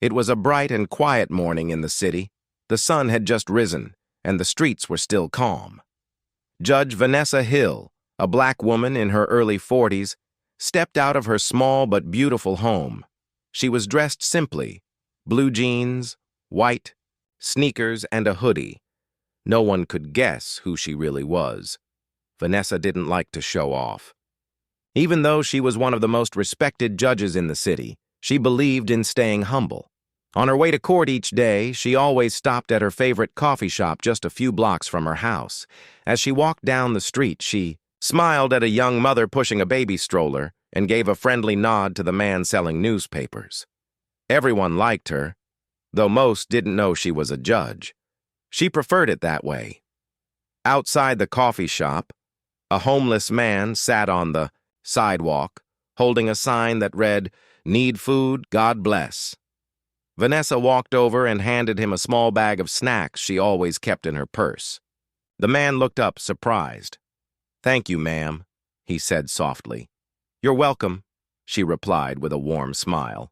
It was a bright and quiet morning in the city. The sun had just risen, and the streets were still calm. Judge Vanessa Hill, a black woman in her early 40s, stepped out of her small but beautiful home. She was dressed simply: blue jeans, white, sneakers, and a hoodie. No one could guess who she really was. Vanessa didn't like to show off. Even though she was one of the most respected judges in the city, she believed in staying humble. On her way to court each day, she always stopped at her favorite coffee shop just a few blocks from her house. As she walked down the street, she smiled at a young mother pushing a baby stroller and gave a friendly nod to the man selling newspapers. Everyone liked her, though most didn't know she was a judge. She preferred it that way. Outside the coffee shop, a homeless man sat on the sidewalk, holding a sign that read, "Need food, God bless." Vanessa walked over and handed him a small bag of snacks she always kept in her purse. The man looked up, surprised. "Thank you, ma'am," he said softly. "You're welcome," she replied with a warm smile.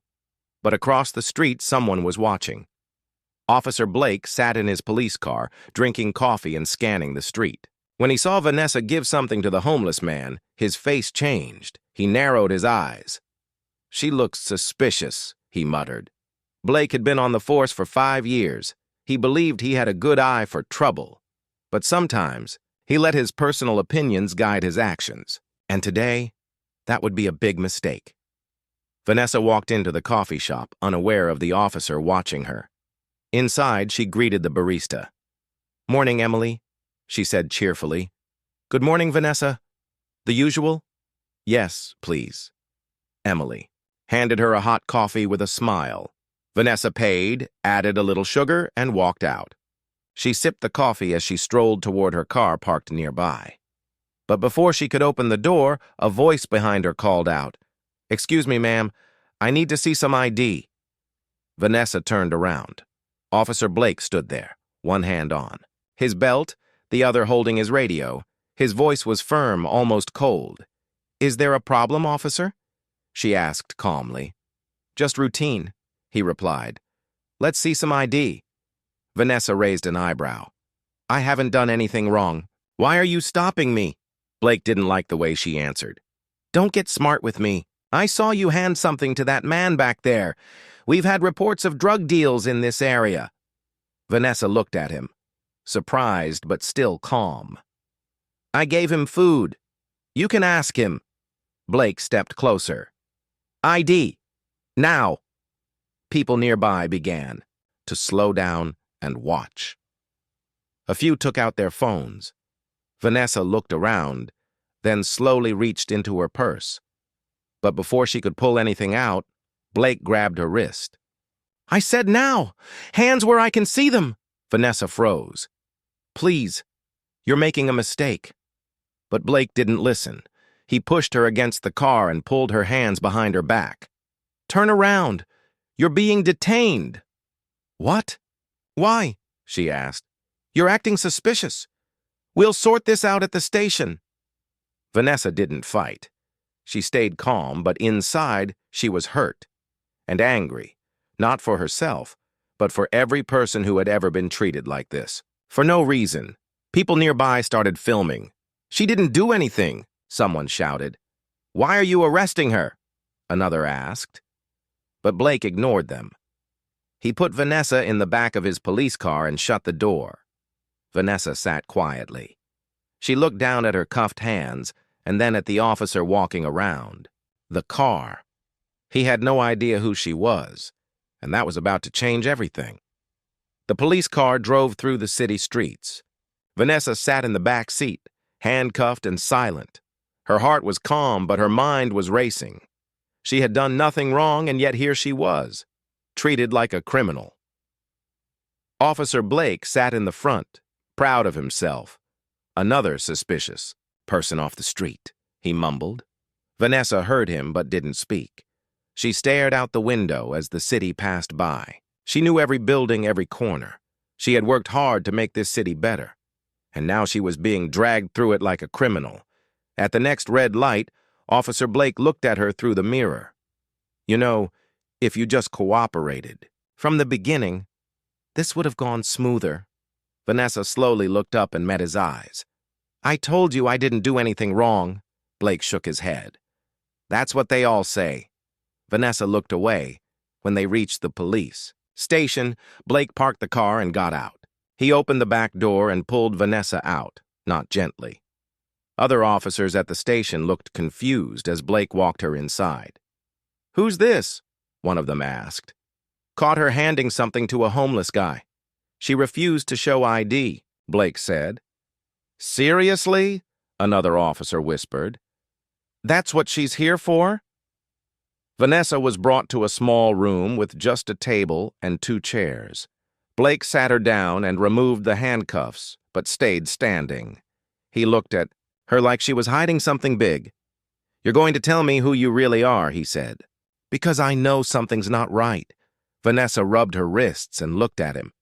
But across the street, someone was watching. Officer Blake sat in his police car, drinking coffee and scanning the street. When he saw Vanessa give something to the homeless man, his face changed. He narrowed his eyes. "She looks suspicious," he muttered. Blake had been on the force for 5 years. He believed he had a good eye for trouble. But sometimes, he let his personal opinions guide his actions. And today, that would be a big mistake. Vanessa walked into the coffee shop, unaware of the officer watching her. Inside, she greeted the barista. "Morning, Emily," she said cheerfully. "Good morning, Vanessa. The usual?" "Yes, please." Emily handed her a hot coffee with a smile. Vanessa paid, added a little sugar, and walked out. She sipped the coffee as she strolled toward her car parked nearby. But before she could open the door, a voice behind her called out, "Excuse me, ma'am, I need to see some ID." Vanessa turned around. Officer Blake stood there, one hand on his belt, the other holding his radio. His voice was firm, almost cold. "Is there a problem, officer?" she asked calmly. "Just routine," he replied. "Let's see some ID." Vanessa raised an eyebrow. "I haven't done anything wrong. Why are you stopping me?" Blake didn't like the way she answered. "Don't get smart with me. I saw you hand something to that man back there. We've had reports of drug deals in this area." Vanessa looked at him, surprised but still calm. "I gave him food. You can ask him." Blake stepped closer. "ID. Now." People nearby began to slow down and watch. A few took out their phones. Vanessa looked around, then slowly reached into her purse. But before she could pull anything out, Blake grabbed her wrist. "I said now! Hands where I can see them!" Vanessa froze. "Please, you're making a mistake." But Blake didn't listen. He pushed her against the car and pulled her hands behind her back. "Turn around! You're being detained." "What? Why?" she asked. "You're acting suspicious. We'll sort this out at the station." Vanessa didn't fight. She stayed calm, but inside she was hurt and angry, not for herself, but for every person who had ever been treated like this. For no reason, people nearby started filming. "She didn't do anything," someone shouted. "Why are you arresting her?" another asked. But Blake ignored them. He put Vanessa in the back of his police car and shut the door. Vanessa sat quietly. She looked down at her cuffed hands and then at the officer walking around. The car. He had no idea who she was, and that was about to change everything. The police car drove through the city streets. Vanessa sat in the back seat, handcuffed and silent. Her heart was calm, but her mind was racing. She had done nothing wrong, and yet here she was, treated like a criminal. Officer Blake sat in the front, proud of himself. "Another suspicious person off the street," he mumbled. Vanessa heard him but didn't speak. She stared out the window as the city passed by. She knew every building, every corner. She had worked hard to make this city better, and now she was being dragged through it like a criminal. At the next red light, Officer Blake looked at her through the mirror. "You know, if you just cooperated, From the beginning, this would have gone smoother. Vanessa slowly looked up and met his eyes. I told you I didn't do anything wrong. Blake shook his head. That's what they all say. Vanessa looked away. When they reached the police station, Blake parked the car and got out. He opened the back door and pulled Vanessa out, not gently. Other officers at the station looked confused as Blake walked her inside. Who's this? One of them asked. Caught her handing something to a homeless guy. She refused to show ID, Blake said. Seriously? Another officer whispered. That's what she's here for? Vanessa was brought to a small room with just a table and 2 chairs. Blake sat her down and removed the handcuffs, but stayed standing. He looked at her like she was hiding something big. You're going to tell me who you really are, he said. Because I know something's not right. Vanessa rubbed her wrists and looked at him.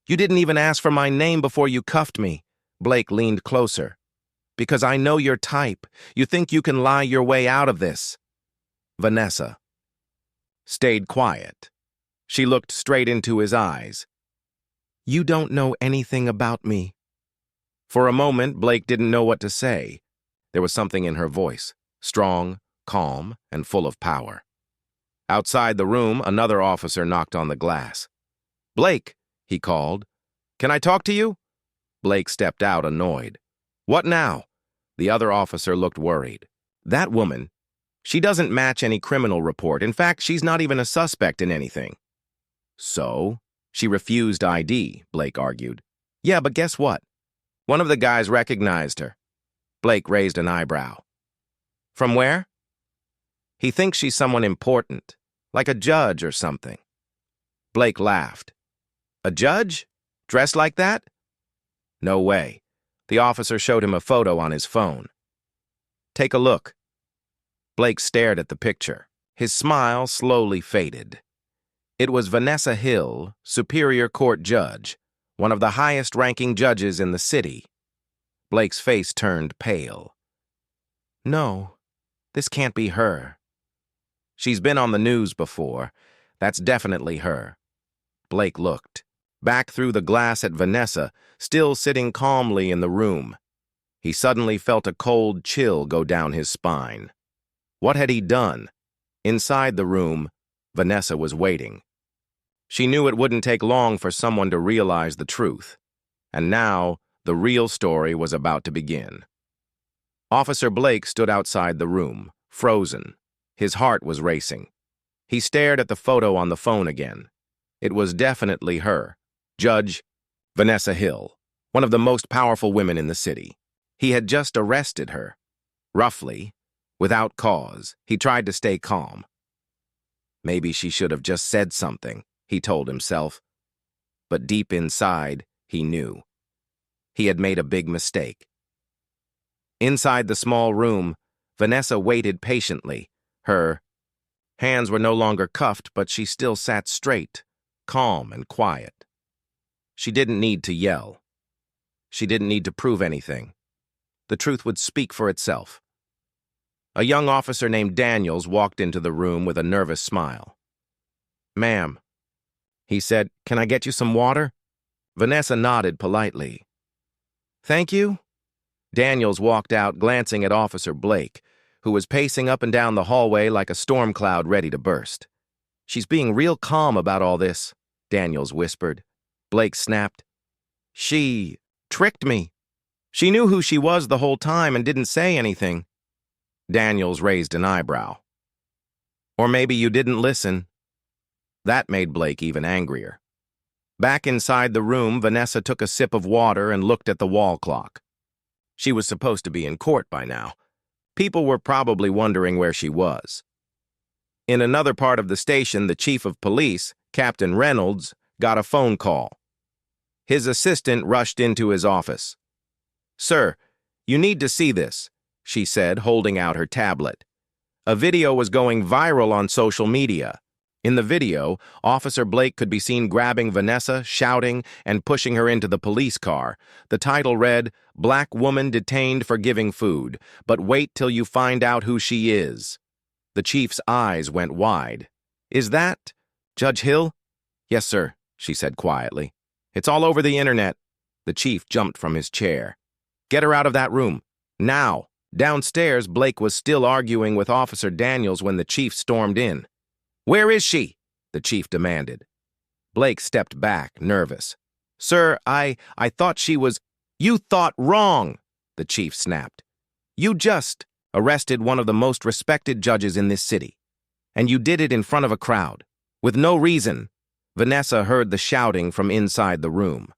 You didn't even ask for my name before you cuffed me. Blake leaned closer. Because I know your type. You think you can lie your way out of this. Vanessa stayed quiet. She looked straight into his eyes. You don't know anything about me. For a moment, Blake didn't know what to say. There was something in her voice, strong, calm, and full of power. Outside the room, another officer knocked on the glass. Blake, he called. Can I talk to you? Blake stepped out, annoyed. What now? The other officer looked worried. That woman, she doesn't match any criminal report. In fact, she's not even a suspect in anything. So? She refused ID, Blake argued. Yeah, but guess what? One of the guys recognized her. Blake raised an eyebrow. From where? He thinks she's someone important, like a judge or something. Blake laughed. A judge? Dressed like that? No way. The officer showed him a photo on his phone. Take a look. Blake stared at the picture. His smile slowly faded. It was Vanessa Hill, Superior Court judge, one of the highest-ranking judges in the city. Blake's face turned pale. No, this can't be her. She's been on the news before. That's definitely her. Blake looked back through the glass at Vanessa, still sitting calmly in the room. He suddenly felt a cold chill go down his spine. What had he done? Inside the room, Vanessa was waiting. She knew it wouldn't take long for someone to realize the truth. And now, the real story was about to begin. Officer Blake stood outside the room, frozen. His heart was racing. He stared at the photo on the phone again. It was definitely her, Judge Vanessa Hill, one of the most powerful women in the city. He had just arrested her. Roughly, without cause, he tried to stay calm. Maybe she should have just said something, he told himself. But deep inside, he knew. He had made a big mistake. Inside the small room, Vanessa waited patiently. Her hands were no longer cuffed, but she still sat straight, calm and quiet. She didn't need to yell. She didn't need to prove anything. The truth would speak for itself. A young officer named Daniels walked into the room with a nervous smile. Ma'am, he said, can I get you some water? Vanessa nodded politely. Thank you. Daniels walked out, glancing at Officer Blake, who was pacing up and down the hallway like a storm cloud ready to burst. She's being real calm about all this, Daniels whispered. Blake snapped. She tricked me. She knew who she was the whole time and didn't say anything. Daniels raised an eyebrow. Or maybe you didn't listen. That made Blake even angrier. Back inside the room, Vanessa took a sip of water and looked at the wall clock. She was supposed to be in court by now. People were probably wondering where she was. In another part of the station, the chief of police, Captain Reynolds, got a phone call. His assistant rushed into his office. Sir, you need to see this, she said, holding out her tablet. A video was going viral on social media. In the video, Officer Blake could be seen grabbing Vanessa, shouting, and pushing her into the police car. The title read, Black Woman Detained for Giving Food, but wait till you find out who she is. The chief's eyes went wide. Is that Judge Hill? Yes, sir, she said quietly. It's all over the internet. The chief jumped from his chair. Get her out of that room. Now. Downstairs, Blake was still arguing with Officer Daniels when the chief stormed in. Where is she? The chief demanded. Blake stepped back, nervous. Sir, I thought she was... You thought wrong, the chief snapped. You just arrested one of the most respected judges in this city. And you did it in front of a crowd. With no reason. Vanessa heard the shouting from inside the room.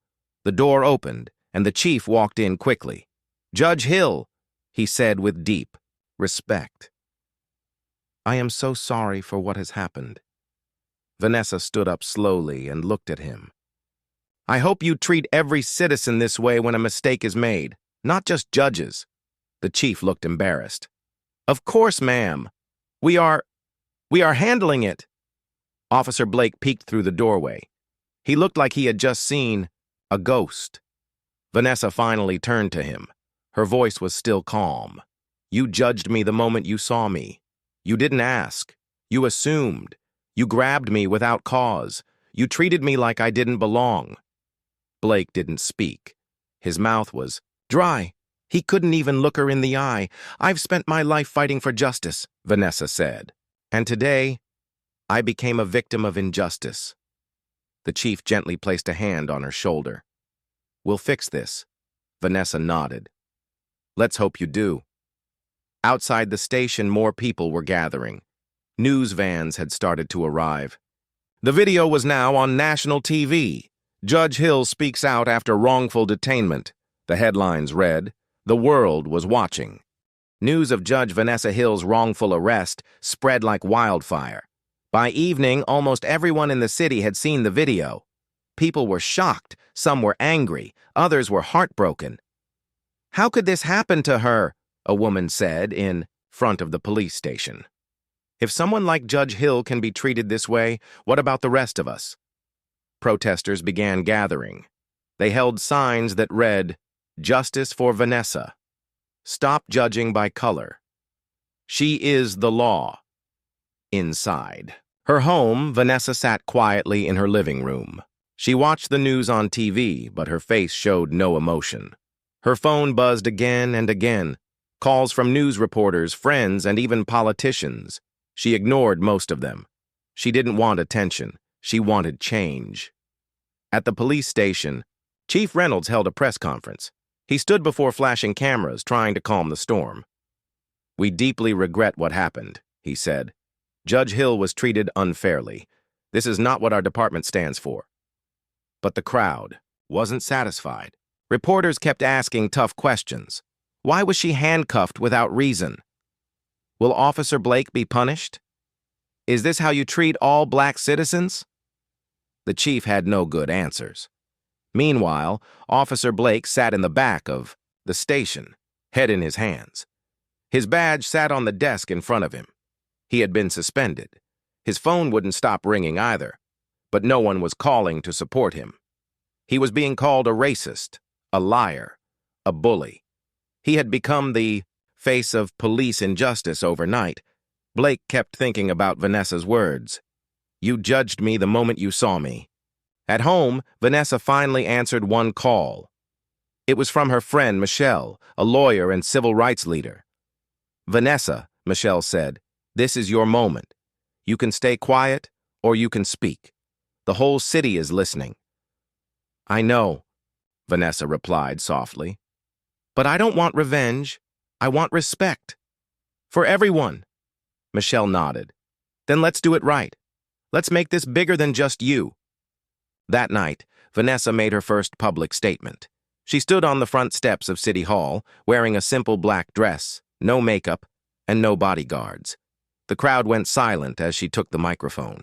The door opened, and the chief walked in quickly. Judge Hill, he said with deep respect. I am so sorry for what has happened. Vanessa stood up slowly and looked at him. I hope you treat every citizen this way when a mistake is made, not just judges. The chief looked embarrassed. Of course, ma'am. We are handling it. Officer Blake peeked through the doorway. He looked like he had just seen a ghost. Vanessa finally turned to him. Her voice was still calm. You judged me the moment you saw me. You didn't ask. You assumed. You grabbed me without cause. You treated me like I didn't belong. Blake didn't speak. His mouth was dry. He couldn't even look her in the eye. I've spent my life fighting for justice, Vanessa said. And today, I became a victim of injustice. The chief gently placed a hand on her shoulder. We'll fix this. Vanessa nodded. Let's hope you do. Outside the station, more people were gathering. News vans had started to arrive. The video was now on national TV. Judge Hill speaks out after wrongful detainment. The headlines read, The world was watching. News of Judge Vanessa Hill's wrongful arrest spread like wildfire. By evening, almost everyone in the city had seen the video. People were shocked, some were angry, others were heartbroken. How could this happen to her? A woman said in front of the police station. If someone like Judge Hill can be treated this way, what about the rest of us? Protesters began gathering. They held signs that read, Justice for Vanessa. Stop judging by color. She is the law. Inside her home, Vanessa sat quietly in her living room. She watched the news on TV, but her face showed no emotion. Her phone buzzed again and again. Calls from news reporters, friends, and even politicians. She ignored most of them. She didn't want attention. She wanted change. At the police station, Chief Reynolds held a press conference. He stood before flashing cameras, trying to calm the storm. We deeply regret what happened, he said. Judge Hill was treated unfairly. This is not what our department stands for. But the crowd wasn't satisfied. Reporters kept asking tough questions. Why was she handcuffed without reason? Will Officer Blake be punished? Is this how you treat all black citizens? The chief had no good answers. Meanwhile, Officer Blake sat in the back of the station, head in his hands. His badge sat on the desk in front of him. He had been suspended. His phone wouldn't stop ringing either, but no one was calling to support him. He was being called a racist, a liar, a bully. He had become the face of police injustice overnight. Blake kept thinking about Vanessa's words. You judged me the moment you saw me. At home, Vanessa finally answered one call. It was from her friend, Michelle, a lawyer and civil rights leader. Vanessa, Michelle said, this is your moment. You can stay quiet or you can speak. The whole city is listening. I know, Vanessa replied softly. But I don't want revenge. I want respect. For everyone. Michelle nodded. Then let's do it right. Let's make this bigger than just you. That night, Vanessa made her first public statement. She stood on the front steps of City Hall, wearing a simple black dress, no makeup, and no bodyguards. The crowd went silent as she took the microphone.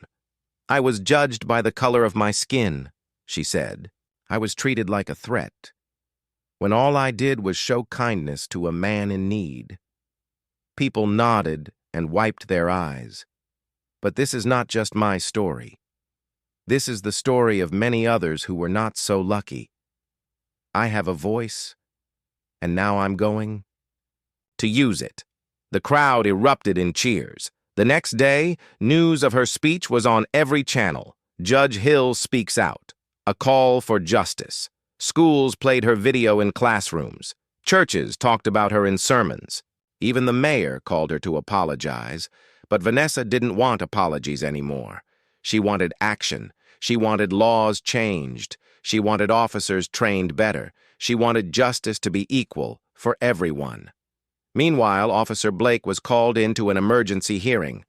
I was judged by the color of my skin, she said. I was treated like a threat, when all I did was show kindness to a man in need. People nodded and wiped their eyes. But this is not just my story. This is the story of many others who were not so lucky. I have a voice, and now I'm going to use it. The crowd erupted in cheers. The next day, news of her speech was on every channel. Judge Hill speaks out. A call for justice. Schools played her video in classrooms. Churches talked about her in sermons. Even the mayor called her to apologize. But Vanessa didn't want apologies anymore. She wanted action. She wanted laws changed. She wanted officers trained better. She wanted justice to be equal for everyone. Meanwhile, Officer Blake was called into an emergency hearing.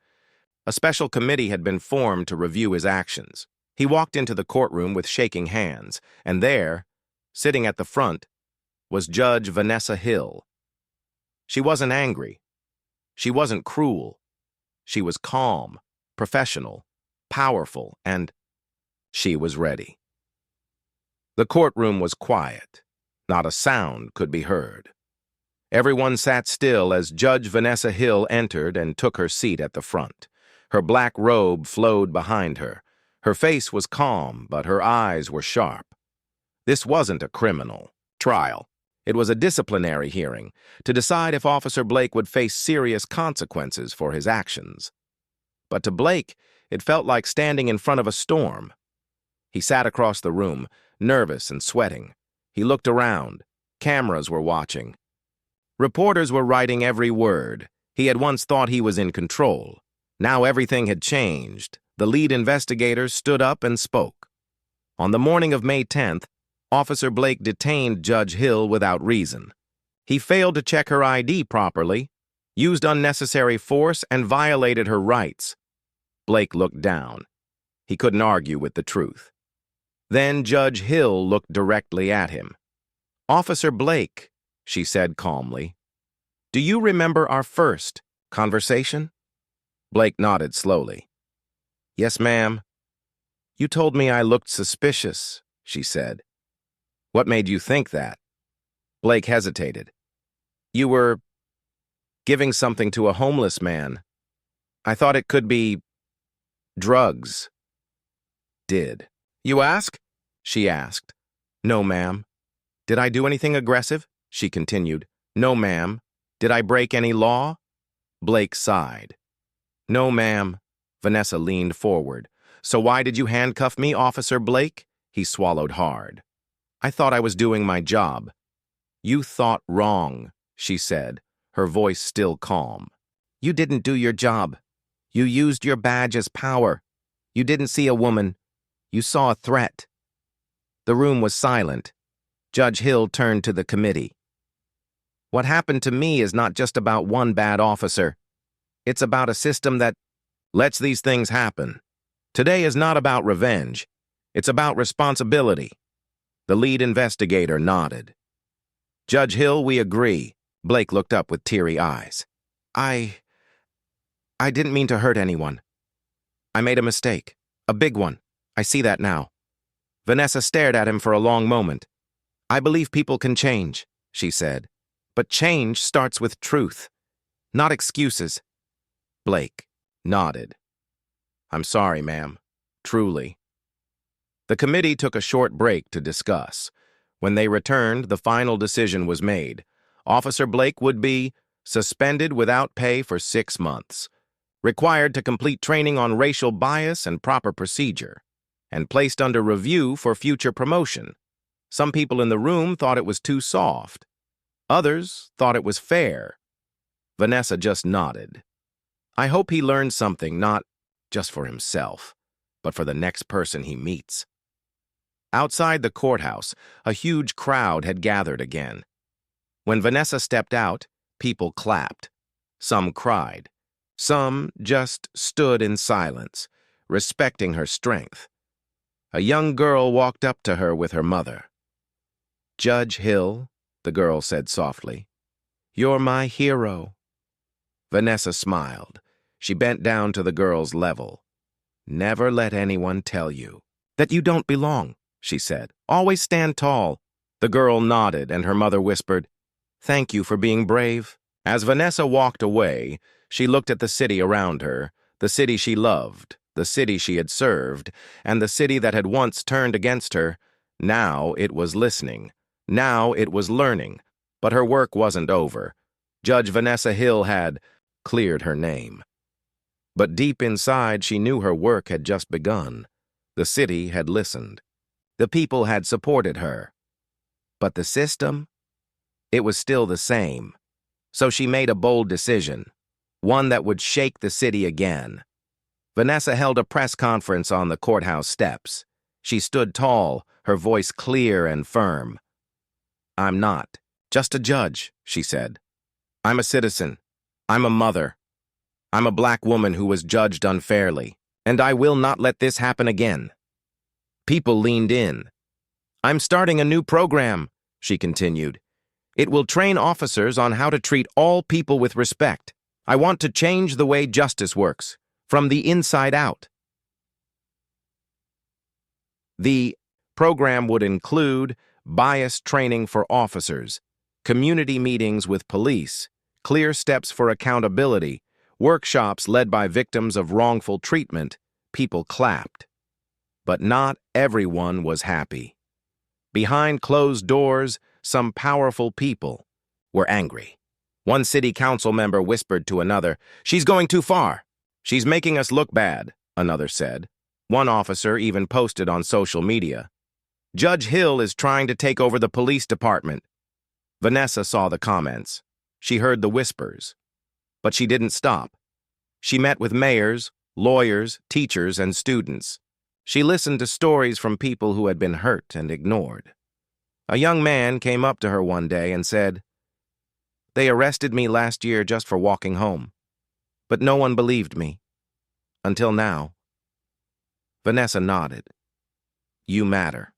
A special committee had been formed to review his actions. He walked into the courtroom with shaking hands, and there, sitting at the front, was Judge Vanessa Hill. She wasn't angry. She wasn't cruel. She was calm, professional, powerful, and she was ready. The courtroom was quiet. Not a sound could be heard. Everyone sat still as Judge Vanessa Hill entered and took her seat at the front. Her black robe flowed behind her. Her face was calm, but her eyes were sharp. This wasn't a criminal trial. It was a disciplinary hearing to decide if Officer Blake would face serious consequences for his actions. But to Blake, it felt like standing in front of a storm. He sat across the room, nervous and sweating. He looked around. Cameras were watching. Reporters were writing every word. He had once thought he was in control. Now everything had changed. The lead investigator stood up and spoke. On the morning of May 10th, Officer Blake detained Judge Hill without reason. He failed to check her ID properly, used unnecessary force, and violated her rights. Blake looked down. He couldn't argue with the truth. Then Judge Hill looked directly at him. "Officer Blake," she said calmly, "do you remember our first conversation?" Blake nodded slowly. "Yes, ma'am." "You told me I looked suspicious," she said. "What made you think that?" Blake hesitated. "You were giving something to a homeless man. I thought it could be drugs." "Did you ask?" she asked. "No, ma'am." "Did I do anything aggressive?" she continued. "No, ma'am." "Did I break any law?" Blake sighed. "No, ma'am." Vanessa leaned forward. "So why did you handcuff me, Officer Blake?" He swallowed hard. "I thought I was doing my job." "You thought wrong," she said, her voice still calm. "You didn't do your job. You used your badge as power. You didn't see a woman. You saw a threat." The room was silent. Judge Hill turned to the committee. "What happened to me is not just about one bad officer. It's about a system that lets these things happen. Today is not about revenge. It's about responsibility." The lead investigator nodded. "Judge Hill, we agree." Blake looked up with teary eyes. I didn't mean to hurt anyone. I made a mistake. A big one. I see that now." Vanessa stared at him for a long moment. "I believe people can change," she said. "But change starts with truth, not excuses." Blake nodded. "I'm sorry, ma'am. Truly." The committee took a short break to discuss. When they returned, the final decision was made. Officer Blake would be suspended without pay for 6 months, required to complete training on racial bias and proper procedure, and placed under review for future promotion. Some people in the room thought it was too soft. Others thought it was fair. Vanessa just nodded. "I hope he learns something, not just for himself, but for the next person he meets." Outside the courthouse, a huge crowd had gathered again. When Vanessa stepped out, people clapped. Some cried. Some just stood in silence, respecting her strength. A young girl walked up to her with her mother. "Judge Hill," the girl said softly, "you're my hero." Vanessa smiled. She bent down to the girl's level. "Never let anyone tell you that you don't belong," she said. "Always stand tall." The girl nodded, and her mother whispered, "Thank you for being brave." As Vanessa walked away, she looked at the city around her, the city she loved, the city she had served, and the city that had once turned against her. Now it was listening. Now it was learning. But her work wasn't over. Judge Vanessa Hill had cleared her name. But deep inside, she knew her work had just begun. The city had listened. The people had supported her. But the system? It was still the same. So she made a bold decision, one that would shake the city again. Vanessa held a press conference on the courthouse steps. She stood tall, her voice clear and firm. "I'm not just a judge," she said. "I'm a citizen. I'm a mother. I'm a black woman who was judged unfairly, and I will not let this happen again." People leaned in. "I'm starting a new program," she continued. "It will train officers on how to treat all people with respect. I want to change the way justice works, from the inside out." The program would include bias training for officers, community meetings with police, clear steps for accountability, workshops led by victims of wrongful treatment. People clapped. But not everyone was happy. Behind closed doors, some powerful people were angry. One city council member whispered to another, "She's going too far. She's making us look bad," another said. One officer even posted on social media, "Judge Hill is trying to take over the police department." Vanessa saw the comments. She heard the whispers. But she didn't stop. She met with mayors, lawyers, teachers, and students. She listened to stories from people who had been hurt and ignored. A young man came up to her one day and said, "They arrested me last year just for walking home. But no one believed me. Until now." Vanessa nodded. "You matter.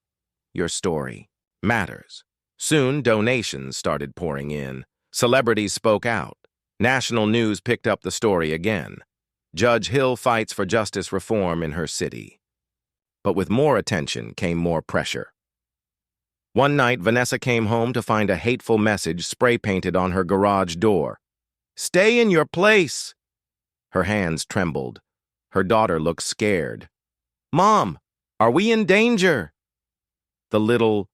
Your story matters." Soon, donations started pouring in. Celebrities spoke out. National news picked up the story again. Judge Hill fights for justice reform in her city. But with more attention came more pressure. One night, Vanessa came home to find a hateful message spray-painted on her garage door. "Stay in your place." Her hands trembled. Her daughter looked scared. "Mom, are we in danger?" the little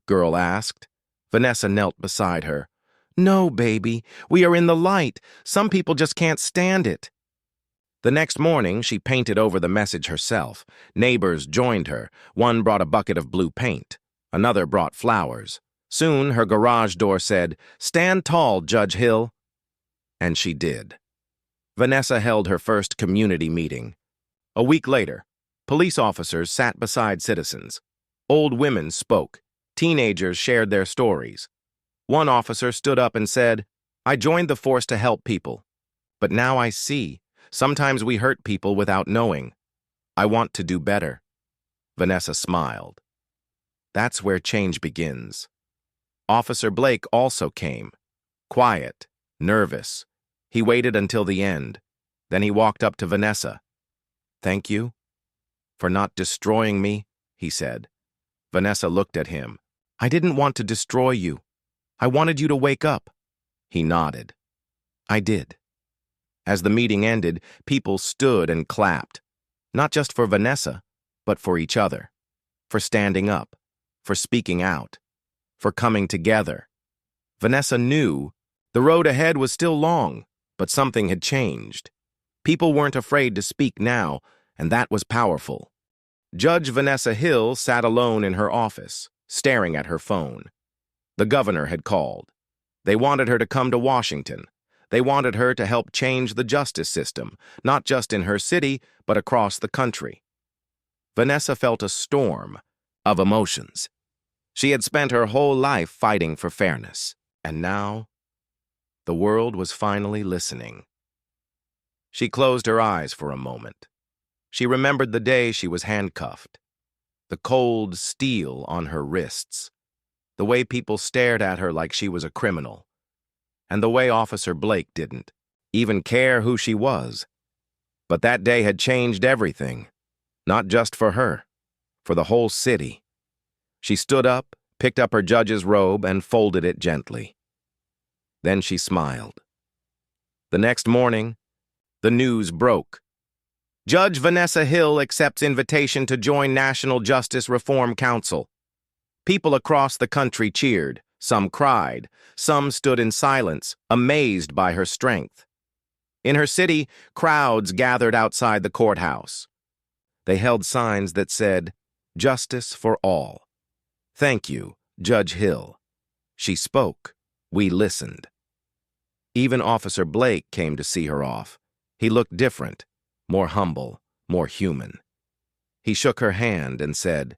girl asked. Vanessa knelt beside her. "No, baby, we are in the light. Some people just can't stand it." The next morning, she painted over the message herself. Neighbors joined her. One brought a bucket of blue paint. Another brought flowers. Soon, her garage door said, "Stand tall, Judge Hill." And she did. Vanessa held her first community meeting. A week later, police officers sat beside citizens. Old women spoke. Teenagers shared their stories. One officer stood up and said, "I joined the force to help people. But now I see. Sometimes we hurt people without knowing. I want to do better." Vanessa smiled. That's where change begins. Officer Blake also came. Quiet, nervous. He waited until the end. Then he walked up to Vanessa. "Thank you for not destroying me," he said. Vanessa looked at him. "I didn't want to destroy you. I wanted you to wake up." He nodded. "I did." As the meeting ended, people stood and clapped. Not just for Vanessa, but for each other. For standing up. For speaking out. For coming together. Vanessa knew the road ahead was still long, but something had changed. People weren't afraid to speak now, and that was powerful. Judge Vanessa Hill sat alone in her office, staring at her phone. The governor had called. They wanted her to come to Washington. They wanted her to help change the justice system, not just in her city, but across the country. Vanessa felt a storm of emotions. She had spent her whole life fighting for fairness, and now the world was finally listening. She closed her eyes for a moment. She remembered the day she was handcuffed, the cold steel on her wrists, the way people stared at her like she was a criminal, and the way Officer Blake didn't even care who she was. But that day had changed everything, not just for her, for the whole city. She stood up, picked up her judge's robe, and folded it gently. Then she smiled. The next morning, the news broke. Judge Vanessa Hill accepts invitation to join National Justice Reform Council. People across the country cheered. Some cried. Some stood in silence, amazed by her strength. In her city, crowds gathered outside the courthouse. They held signs that said, "Justice for all." "Thank you, Judge Hill." She spoke. We listened. Even Officer Blake came to see her off. He looked different, more humble, more human. He shook her hand and said,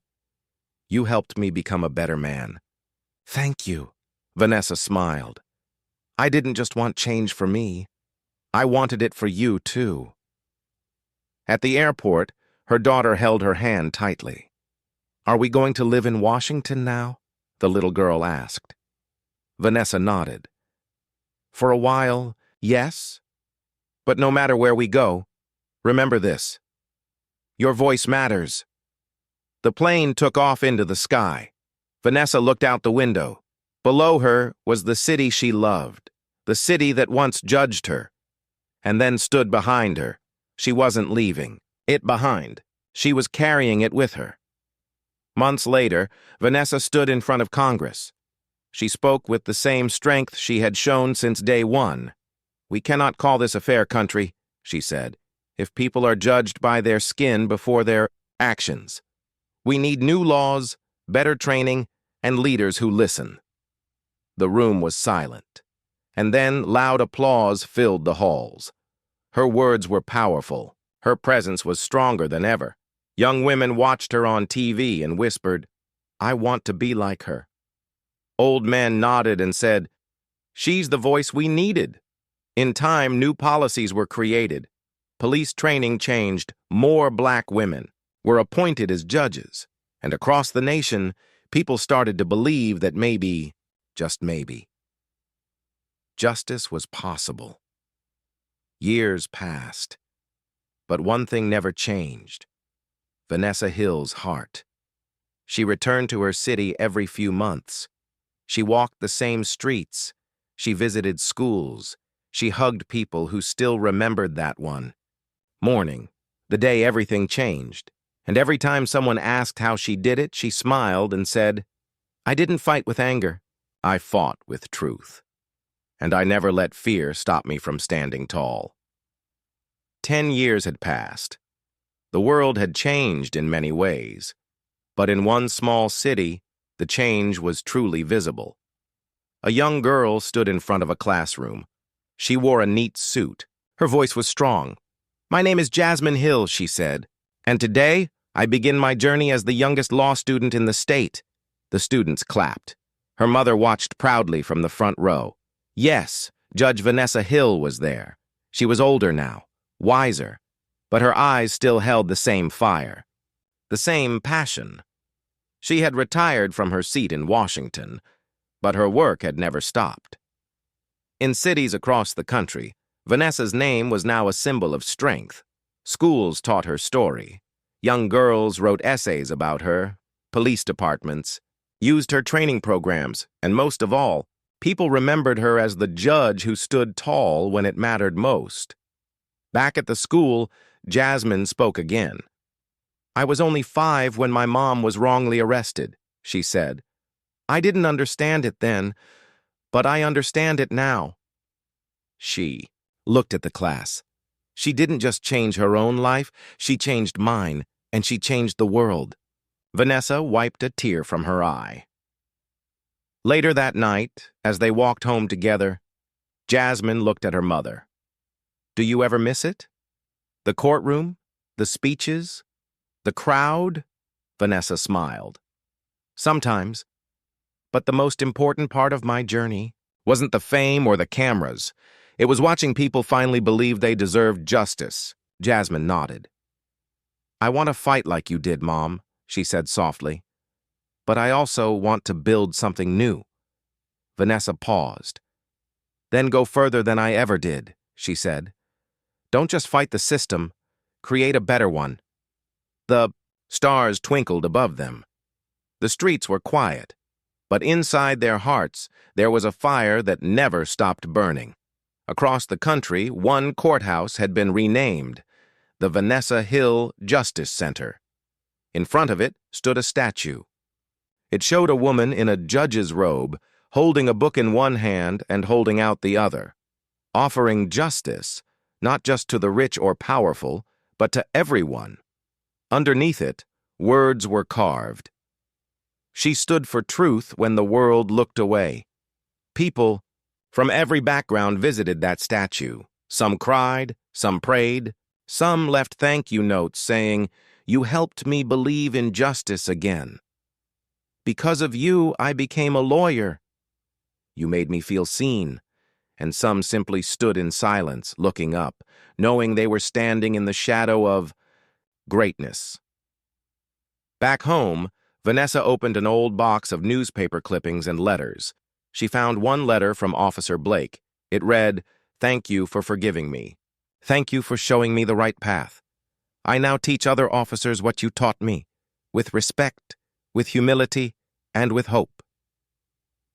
"You helped me become a better man." "Thank you." Vanessa smiled. "I didn't just want change for me. I wanted it for you, too." At the airport, her daughter held her hand tightly. "Are we going to live in Washington now?" the little girl asked. Vanessa nodded. "For a while, yes. But no matter where we go, remember this. Your voice matters." The plane took off into the sky. Vanessa looked out the window. Below her was the city she loved, the city that once judged her, and then stood behind her. She wasn't leaving it behind. She was carrying it with her. Months later, Vanessa stood in front of Congress. She spoke with the same strength she had shown since day one. "We cannot call this a fair country," she said, "if people are judged by their skin before their actions. We need new laws, better training, and leaders who listen." The room was silent, and then loud applause filled the halls. Her words were powerful. Her presence was stronger than ever. Young women watched her on TV and whispered, "I want to be like her." Old men nodded and said, "She's the voice we needed." In time, new policies were created. Police training changed. More black women were appointed as judges. And across the nation, people started to believe that maybe, just maybe, justice was possible. Years passed, but one thing never changed: Vanessa Hill's heart. She returned to her city every few months. She walked the same streets. She visited schools. She hugged people who still remembered that one morning, the day everything changed. And every time someone asked how she did it, she smiled and said, "I didn't fight with anger. I fought with truth. And I never let fear stop me from standing tall." 10 years had passed. The world had changed in many ways. But in one small city, the change was truly visible. A young girl stood in front of a classroom. She wore a neat suit. Her voice was strong. "My name is Jasmine Hill," she said, "and today I begin my journey as the youngest law student in the state." The students clapped. Her mother watched proudly from the front row. Yes, Judge Vanessa Hill was there. She was older now, wiser, but her eyes still held the same fire, the same passion. She had retired from her seat in Washington, but her work had never stopped. In cities across the country, Vanessa's name was now a symbol of strength. Schools taught her story. Young girls wrote essays about her. Police departments used her training programs, and most of all, people remembered her as the judge who stood tall when it mattered most. Back at the school, Jasmine spoke again. "I was only 5 when my mom was wrongly arrested," she said. "I didn't understand it then, but I understand it now." She looked at the class. She didn't just change her own life, she changed mine, and she changed the world. Vanessa wiped a tear from her eye. Later that night, as they walked home together, Jasmine looked at her mother. "Do you ever miss it? The courtroom? The speeches? The crowd?" Vanessa smiled. "Sometimes. But the most important part of my journey wasn't the fame or the cameras. It was watching people finally believe they deserved justice." Jasmine nodded. "I want to fight like you did, Mom," she said softly. "But I also want to build something new." Vanessa paused. "Then go further than I ever did," she said. "Don't just fight the system, create a better one." The stars twinkled above them. The streets were quiet, but inside their hearts there was a fire that never stopped burning. Across the country, one courthouse had been renamed the Vanessa Hill Justice Center. In front of it stood a statue. It showed a woman in a judge's robe, holding a book in one hand and holding out the other, offering justice, not just to the rich or powerful, but to everyone. Underneath it, words were carved. She stood for truth when the world looked away. People from every background visited that statue. Some cried, some prayed, some left thank you notes saying, "You helped me believe in justice again. Because of you, I became a lawyer. You made me feel seen." And some simply stood in silence, looking up, knowing they were standing in the shadow of greatness. Back home, Vanessa opened an old box of newspaper clippings and letters. She found one letter from Officer Blake. It read, "Thank you for forgiving me. Thank you for showing me the right path. I now teach other officers what you taught me, with respect, with humility, and with hope."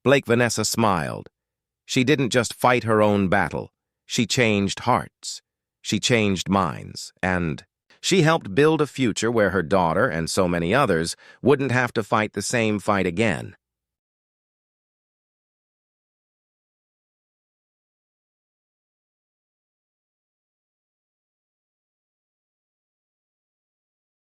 Blake Vanessa smiled. She didn't just fight her own battle. She changed hearts. She changed minds. And she helped build a future where her daughter and so many others wouldn't have to fight the same fight again.